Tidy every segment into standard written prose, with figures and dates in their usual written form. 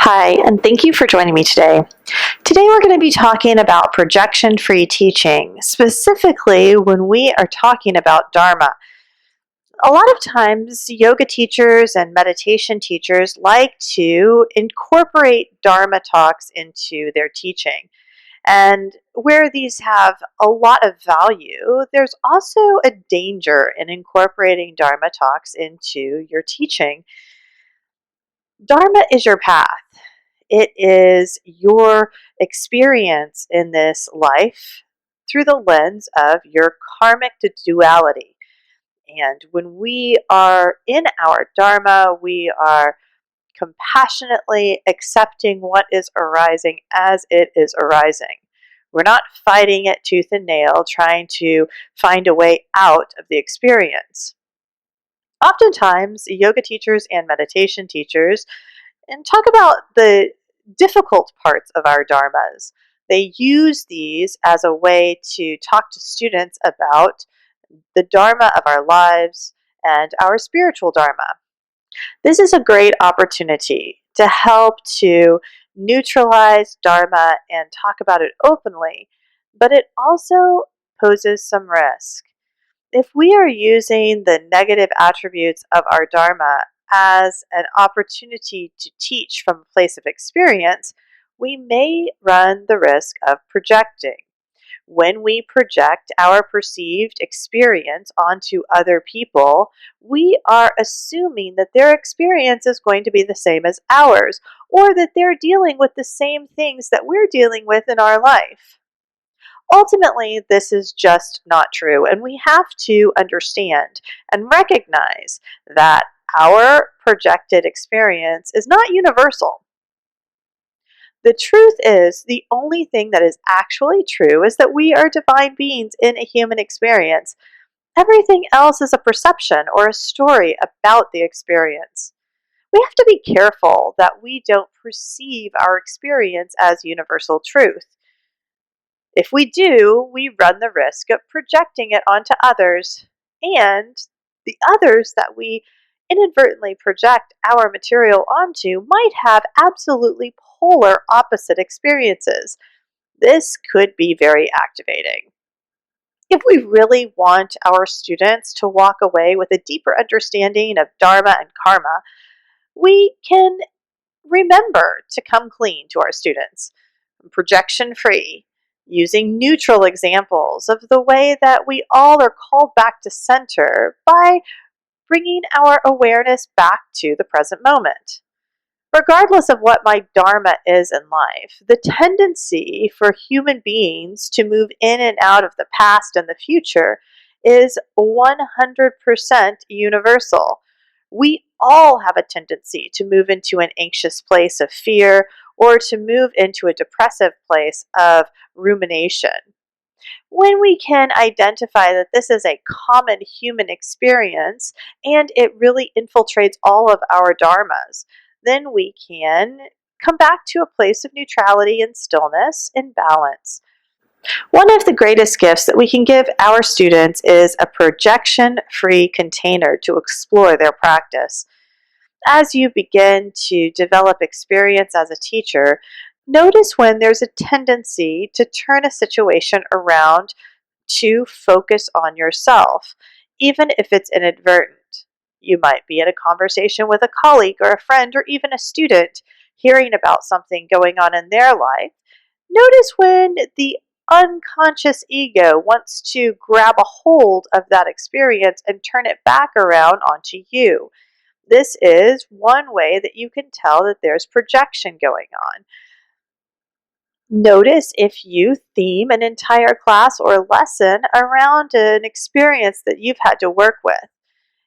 Hi, and thank you for joining me today. Today we're going to be talking about projection-free teaching, specifically when we are talking about Dharma. A lot of times, yoga teachers and meditation teachers like to incorporate Dharma talks into their teaching. And where these have a lot of value, there's also a danger in incorporating Dharma talks into your teaching. Dharma is your path. It is your experience in this life through the lens of your karmic duality. And when we are in our Dharma, we are compassionately accepting what is arising as it is arising. We're not fighting it tooth and nail, trying to find a way out of the experience. Oftentimes, yoga teachers and meditation teachers and talk about the difficult parts of our dharmas. They use these as a way to talk to students about the dharma of our lives and our spiritual dharma. This is a great opportunity to help to neutralize dharma and talk about it openly, but it also poses some risk. If we are using the negative attributes of our Dharma as an opportunity to teach from a place of experience, we may run the risk of projecting. When we project our perceived experience onto other people, we are assuming that their experience is going to be the same as ours, or that they're dealing with the same things that we're dealing with in our life. Ultimately, this is just not true, and we have to understand and recognize that our projected experience is not universal. The truth is, the only thing that is actually true is that we are divine beings in a human experience. Everything else is a perception or a story about the experience. We have to be careful that we don't perceive our experience as universal truth. If we do, we run the risk of projecting it onto others, and the others that we inadvertently project our material onto might have absolutely polar opposite experiences. This could be very activating. If we really want our students to walk away with a deeper understanding of Dharma and Karma, we can remember to come clean to our students, projection free, using neutral examples of the way that we all are called back to center by bringing our awareness back to the present moment. Regardless of what my Dharma is in life, the tendency for human beings to move in and out of the past and the future is 100% universal. We all have a tendency to move into an anxious place of fear or to move into a depressive place of rumination. When we can identify that this is a common human experience and it really infiltrates all of our dharmas, then we can come back to a place of neutrality and stillness and balance. One of the greatest gifts that we can give our students is a projection-free container to explore their practice. As you begin to develop experience as a teacher, notice when there's a tendency to turn a situation around to focus on yourself, even if it's inadvertent. You might be in a conversation with a colleague or a friend or even a student hearing about something going on in their life. Notice when the unconscious ego wants to grab a hold of that experience and turn it back around onto you. This is one way that you can tell that there's projection going on. Notice if you theme an entire class or lesson around an experience that you've had to work with.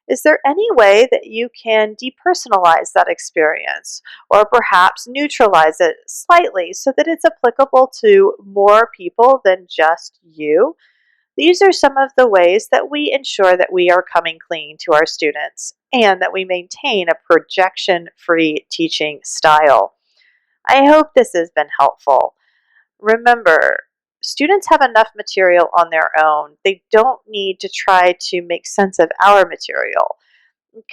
Is there any way that you can depersonalize that experience or perhaps neutralize it slightly so that it's applicable to more people than just you? These are some of the ways that we ensure that we are coming clean to our students and that we maintain a projection-free teaching style. I hope this has been helpful. Remember, students have enough material on their own. They don't need to try to make sense of our material.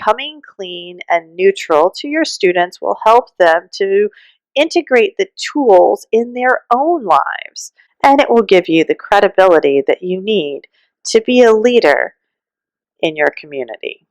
Coming clean and neutral to your students will help them to integrate the tools in their own lives, and it will give you the credibility that you need to be a leader in your community.